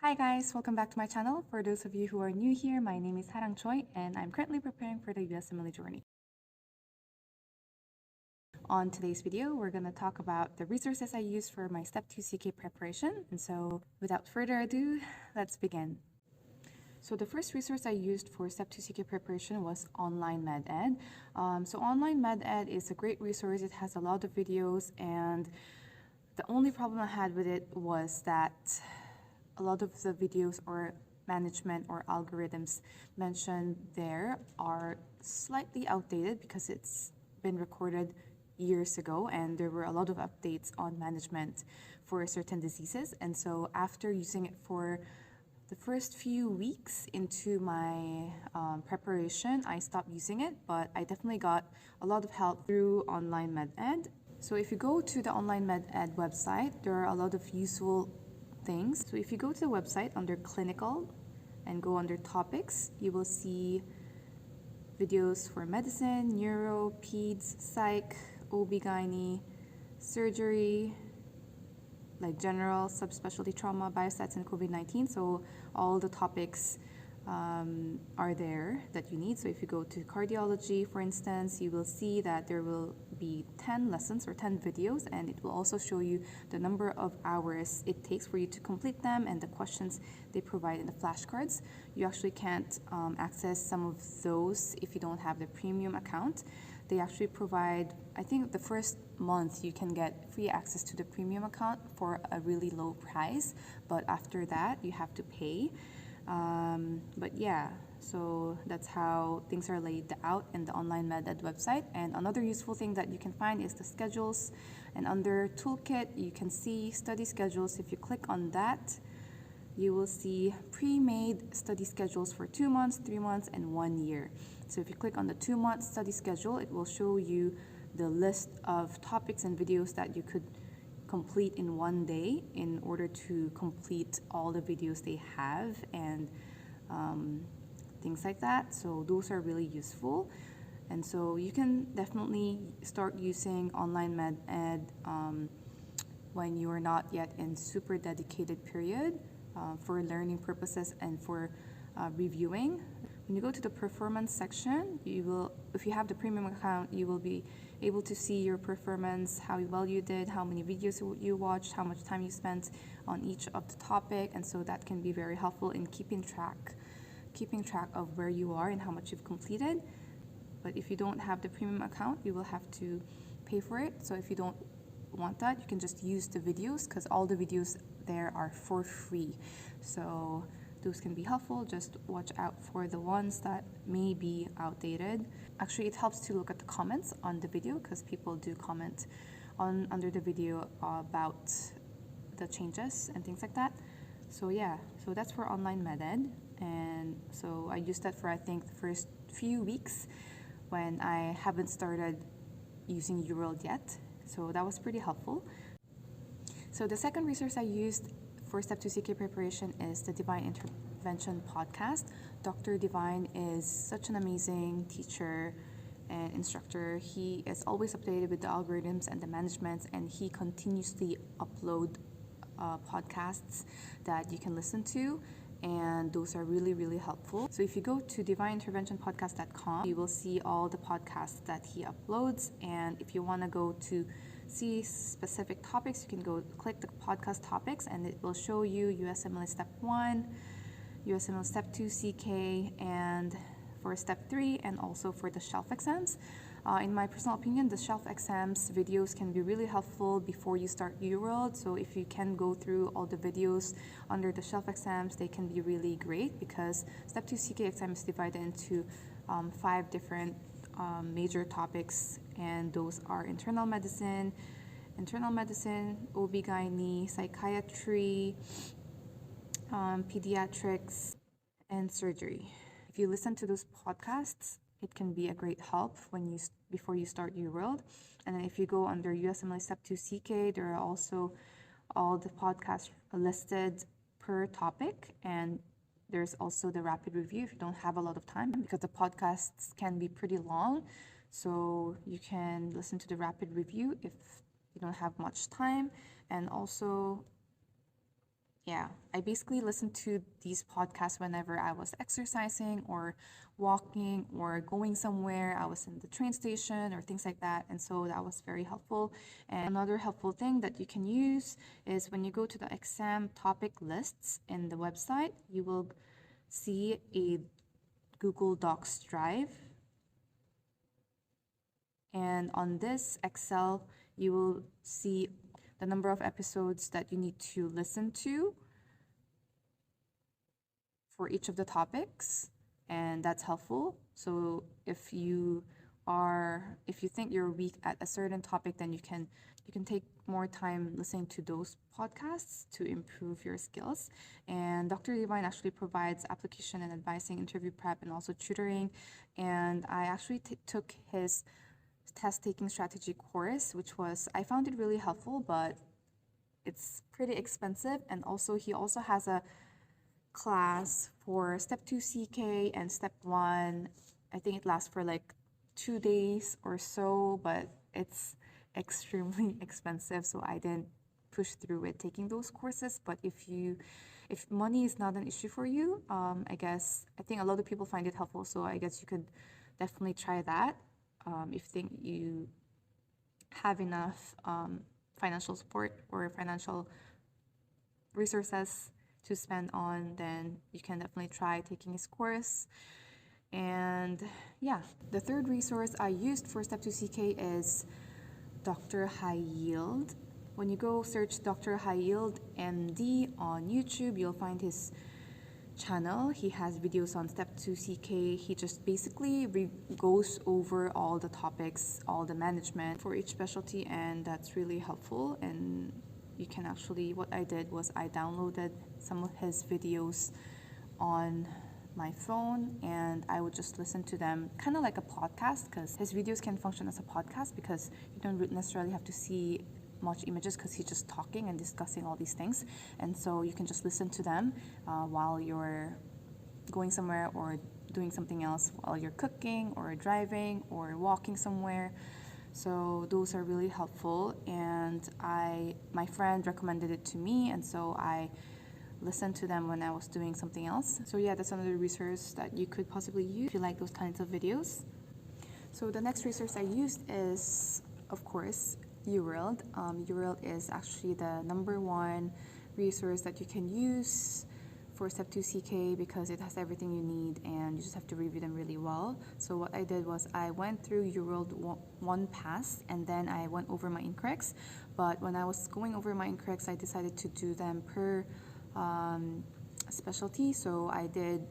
Hi guys, welcome back to my channel. For those of you who are new here, my name is Harang Choi and I'm currently preparing for the USMLE journey. On today's video, we're going to talk about the resources I used for my STEP2CK preparation. And so without further ado, let's begin. So the first resource I used for STEP2CK preparation was Online MedEd. So Online MedEd is a great resource. It has a lot of videos, and the only problem I had with it was that a lot of the videos or management or algorithms mentioned there are slightly outdated because it's been recorded years ago and there were a lot of updates on management for certain diseases. And so after using it for the first few weeks into my preparation, I stopped using it, but I definitely got a lot of help through Online MedEd. So if you go to the Online MedEd website, there are a lot of useful things. So if you go to the website under clinical and go under topics, you will see videos for medicine, neuro, peds, psych, OB-GYN, surgery, like general, subspecialty trauma, biostats, and COVID-19. So all the topics are there that you need. So if you go to cardiology, for instance, you will see that there will be 10 lessons or 10 videos, and it will also show you the number of hours it takes for you to complete them and the questions they provide in the flashcards. You actually can't access some of those if you don't have the premium account. They actually provide, I think the first month you can get free access to the premium account for a really low price, but after that you have to pay. But yeah, so that's how things are laid out in the Online MedEd website. And another useful thing that you can find is the schedules. And under Toolkit, you can see study schedules. If you click on that, you will see pre-made study schedules for 2 months, 3 months, and 1 year. So if you click on the 2-month study schedule, it will show you the list of topics and videos that you could complete in 1 day in order to complete all the videos they have and things like that. So those are really useful. And so you can definitely start using Online MedEd when you are not yet in super dedicated period for learning purposes and for reviewing. When you go to the performance section, you will, if you have the premium account, you will be able to see your performance, how well you did, how many videos you watched, how much time you spent on each of the topic, and so that can be very helpful in keeping track of where you are and how much you've completed. But if you don't have the premium account, you will have to pay for it. So if you don't want that, you can just use the videos because all the videos there are for free. So those can be helpful. Just watch out for the ones that may be outdated. Actually, it helps to look at the comments on the video because people do comment under the video about the changes and things like that. So yeah, so that's for Online MedEd. And so I used that for, I think, the first few weeks when I haven't started using Uworld yet. So that was pretty helpful. So the second resource I used for STEP2CK preparation is the Divine Intervention podcast. Dr. Divine is such an amazing teacher and instructor. He is always updated with the algorithms and the management, and he continuously upload podcasts that you can listen to, and those are really, really helpful. So if you go to divineinterventionpodcast.com, you will see all the podcasts that he uploads, and if you want to go to see specific topics, you can go click the podcast topics and it will show you USMLE Step 1, USMLE Step 2 CK, and for Step 3, and also for the shelf exams. In my personal opinion, the shelf exams videos can be really helpful before you start Uworld. So if you can go through all the videos under the shelf exams, they can be really great because Step 2 CK exam is divided into 5 different major topics, and those are internal medicine, OB-GYN, psychiatry, pediatrics, and surgery. If you listen to those podcasts, it can be a great help before you start Uworld. And then if you go under USMLE Step 2 CK, there are also all the podcasts listed per topic, and there's also the rapid review if you don't have a lot of time, because the podcasts can be pretty long. So you can listen to the rapid review if you don't have much time. And also yeah, I basically listened to these podcasts whenever I was exercising or walking or going somewhere. I was in the train station or things like that. And so that was very helpful. And another helpful thing that you can use is when you go to the exam topic lists in the website, you will see a Google Docs drive. And on this Excel, you will see the number of episodes that you need to listen to for each of the topics, and that's helpful. So if you think you're weak at a certain topic, then you can take more time listening to those podcasts to improve your skills. And Dr. Levine actually provides application and advising, interview prep, and also tutoring. And I actually took his test taking strategy course, I found it really helpful, but it's pretty expensive. And also he also has a class for STEP2CK and Step 1. I think it lasts for like 2 days or so, but it's extremely expensive, so I didn't push through with taking those courses. But if money is not an issue for you, I think a lot of people find it helpful, so I guess you could definitely try that. If you think you have enough financial support or financial resources to spend on, then you can definitely try taking his course. And yeah, the third resource I used for Step2CK is Dr. High Yield. When you go search Dr. High Yield MD on YouTube, you'll find his channel. He has videos on Step2CK. He just basically goes over all the topics, all the management for each specialty, and that's really helpful. And you can actually, what I did was I downloaded some of his videos on my phone, and I would just listen to them kind of like a podcast, because his videos can function as a podcast because you don't necessarily have to see much images because he's just talking and discussing all these things. And so you can just listen to them while you're going somewhere or doing something else, while you're cooking or driving or walking somewhere. So those are really helpful, and my friend recommended it to me, and so I listened to them when I was doing something else. So yeah, that's another resource that you could possibly use if you like those kinds of videos. So the next resource I used is, of course, Uworld. Uworld is actually the #1 resource that you can use for Step2CK because it has everything you need and you just have to review them really well. So what I did was I went through Uworld one pass, and then I went over my incorrects. But when I was going over my incorrects, I decided to do them per specialty. So I did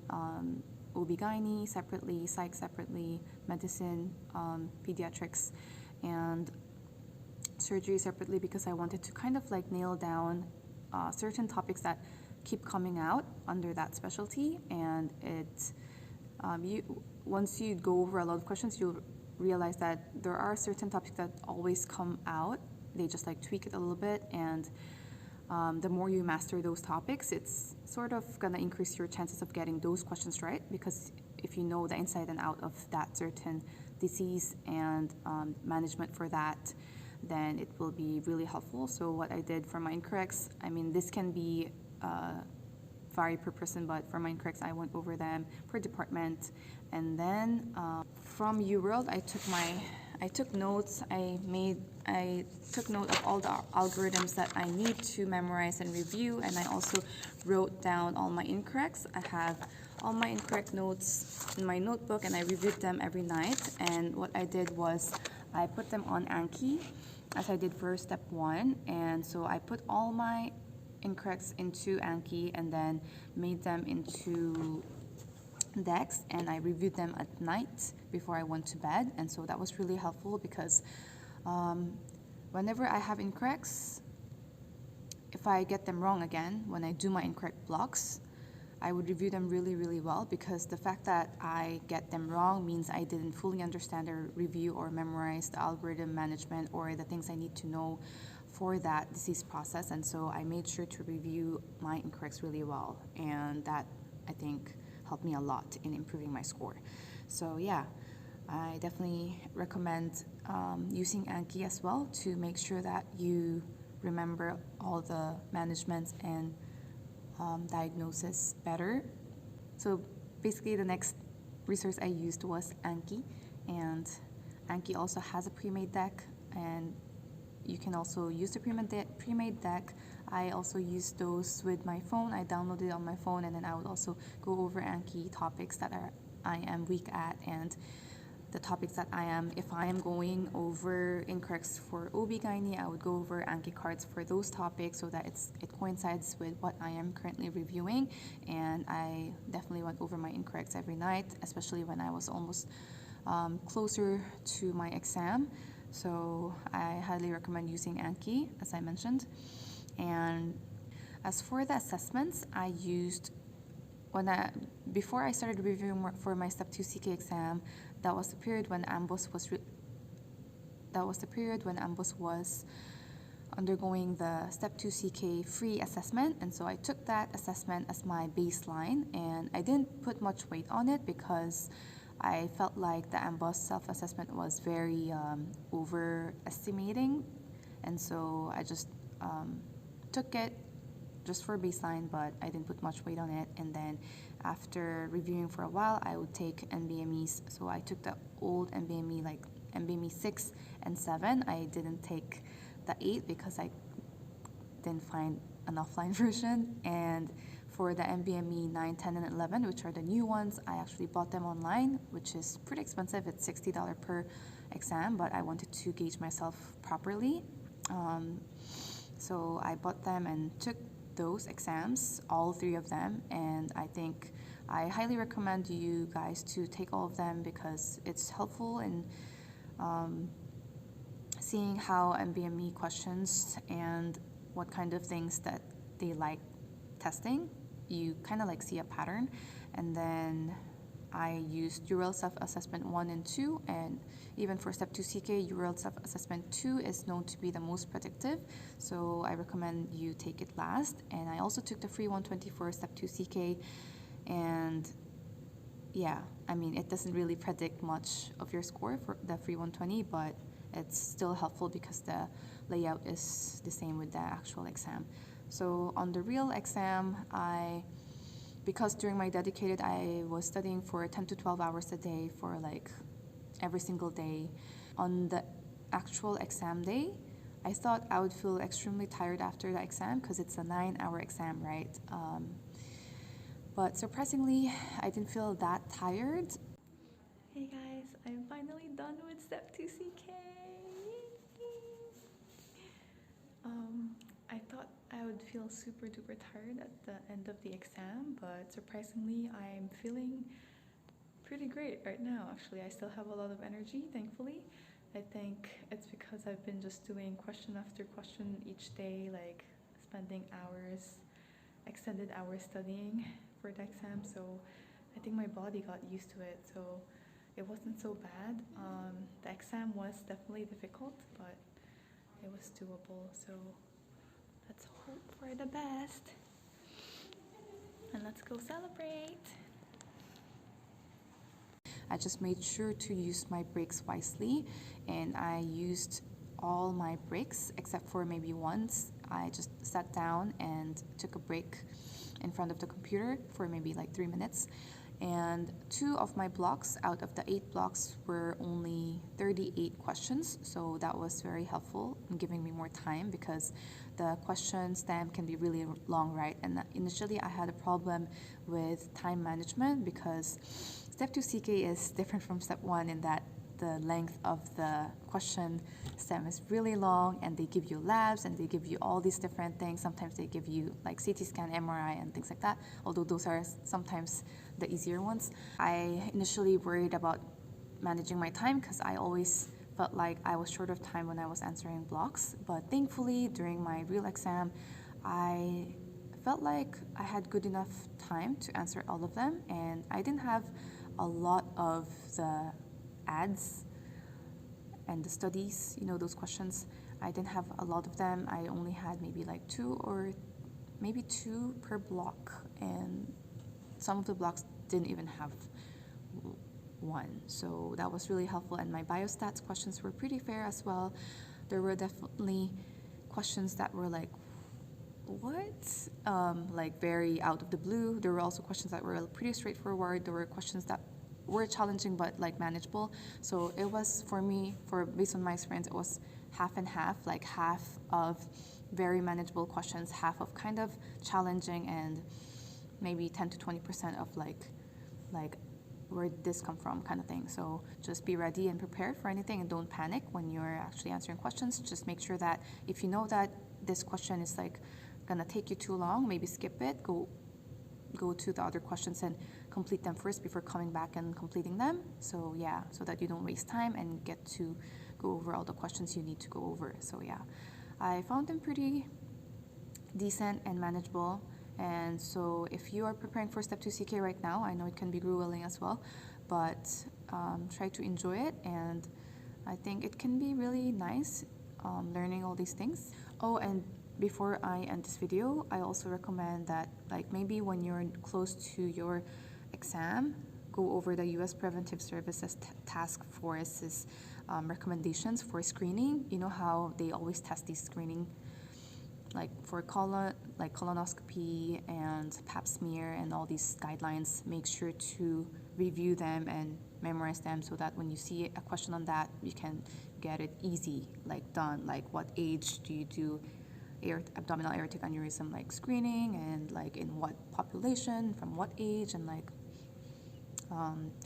OB-GYN separately, psych separately, medicine, pediatrics, and surgery separately, because I wanted to kind of like nail down certain topics that keep coming out under that specialty. And once you go over a lot of questions, you'll realize that there are certain topics that always come out. They just like tweak it a little bit, and the more you master those topics, it's sort of gonna increase your chances of getting those questions right, because if you know the inside and out of that certain disease and management for that, then it will be really helpful. So what I did for my incorrects, I mean, this can be vary per person, but for my incorrects, I went over them per department. And then from Uworld, I took notes. I took note of all the algorithms that I need to memorize and review, and I also wrote down all my incorrects. I have all my incorrect notes in my notebook, and I reviewed them every night. And what I did was I put them on Anki, as I did for Step 1. And so I put all my incorrects into Anki and then made them into decks, and I reviewed them at night before I went to bed. And so that was really helpful because whenever I have incorrects, if I get them wrong again when I do my incorrect blocks, I would review them really, really well, because the fact that I get them wrong means I didn't fully understand or review or memorize the algorithm management or the things I need to know for that disease process. And so I made sure to review my incorrects really well, and that, I think, helped me a lot in improving my score. So yeah, I definitely recommend using Anki as well to make sure that you remember all the managements and diagnosis better. So basically the next resource I used was Anki, and Anki also has a pre-made deck, and you can also use the pre-made deck. I also use those with my phone. I downloaded it on my phone, and then I would also go over Anki topics that I am weak at, and the topics that if I am going over incorrects for OB-GYN, I would go over Anki cards for those topics so that it coincides with what I am currently reviewing. And I definitely went over my incorrects every night, especially when I was almost closer to my exam. So I highly recommend using Anki, as I mentioned. And as for the assessments, I used before I started reviewing for my STEP2CK exam, that was the period when AMBOS was undergoing the STEP2CK free assessment, and so I took that assessment as my baseline, and I didn't put much weight on it because I felt like the AMBOS self-assessment was very overestimating, and so I just took it just for baseline, but I didn't put much weight on it. And then after reviewing for a while, I would take NBMEs. So I took the old NBME, like NBME 6 and 7. I didn't take the 8 because I didn't find an offline version. And for the NBME 9, 10, and 11, which are the new ones, I actually bought them online, which is pretty expensive. It's $60 per exam, but I wanted to gauge myself properly. So I bought them and took those exams, all 3 of them, and I think I highly recommend you guys to take all of them because it's helpful in seeing how NBME questions and what kind of things that they like testing. You kind of like see a pattern. And then I used Uworld Self-Assessment 1 and 2, and even for STEP2CK, Uworld Self-Assessment 2 is known to be the most predictive, so I recommend you take it last. And I also took the free 120 for STEP2CK, and yeah, I mean, it doesn't really predict much of your score for the free 120, but it's still helpful because the layout is the same with the actual exam. So on the real exam, because during my dedicated, I was studying for 10 to 12 hours a day for like every single day. On the actual exam day, I thought I would feel extremely tired after the exam because it's a 9-hour exam, right? But surprisingly, I didn't feel that tired. Hey guys, I'm finally done with STEP2CK. I thought I would feel super duper tired at the end of the exam, but surprisingly, I'm feeling pretty great right now. Actually, I still have a lot of energy, thankfully. I think it's because I've been just doing question after question each day, like spending hours, extended hours studying for the exam, so I think my body got used to it, so it wasn't so bad. The exam was definitely difficult, but it was doable, so let's hope for the best. And let's go celebrate. I just made sure to use my breaks wisely, and I used all my breaks except for maybe once. I just sat down and took a break in front of the computer for maybe like 3 minutes. And 2 of my blocks out of the 8 blocks were only 38 questions, so that was very helpful in giving me more time because the question stem can be really long, right? And initially I had a problem with time management because STEP2CK is different from Step 1 in that the length of the question stem is really long, and they give you labs and they give you all these different things. Sometimes they give you like CT scan, MRI, and things like that, although those are sometimes the easier ones. I initially worried about managing my time because I always felt like I was short of time when I was answering blocks, but thankfully during my real exam, I felt like I had good enough time to answer all of them, and I didn't have a lot of the ads and the studies, those questions. I didn't have a lot of them. I only had maybe like 2 or maybe 2 per block, and some of the blocks didn't even have 1. So that was really helpful, and my biostats questions were pretty fair as well. There were definitely questions that were like what? Like very out of the blue. There were also questions that were pretty straightforward. There were questions that were challenging but like manageable. So it was for me, based on my experience, it was half and half, like half of very manageable questions, half of kind of challenging, and maybe 10 to 20% of like where did this come from kind of thing. So just be ready and prepared for anything, and don't panic when you're actually answering questions. Just make sure that if you know that this question is like gonna take you too long, maybe skip it, go to the other questions and complete them first before coming back and completing them. So yeah, so that you don't waste time and get to go over all the questions you need to go over. So yeah, I found them pretty decent and manageable. And so if you are preparing for Step 2 CK right now, I know it can be grueling as well, but try to enjoy it, and I think it can be really nice learning all these things. Oh, and before I end this video, I also recommend that like maybe when you're close to your exam, go over the US Preventive Services Task Force's recommendations for screening. You know how they always test these screening like for colonoscopy and pap smear and all these guidelines. Make sure to review them and memorize them so that when you see a question on that, you can get it easy, like done. Like what age do you do abdominal aortic aneurysm like screening, and like in what population, from what age, and like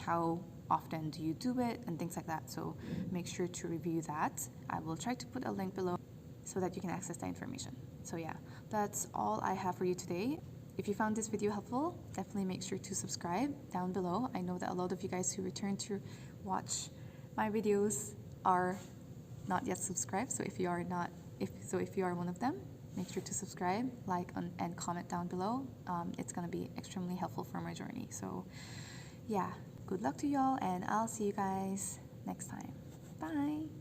how often do you do it, and things like that. So make sure to review that. I will try to put a link below so that you can access the information. So yeah, that's all I have for you today. If you found this video helpful, definitely make sure to subscribe down below. I know that a lot of you guys who return to watch my videos are not yet subscribed. So if you are one of them, make sure to subscribe, like, and comment down below. It's gonna be extremely helpful for my journey. So yeah, good luck to y'all, and I'll see you guys next time. Bye.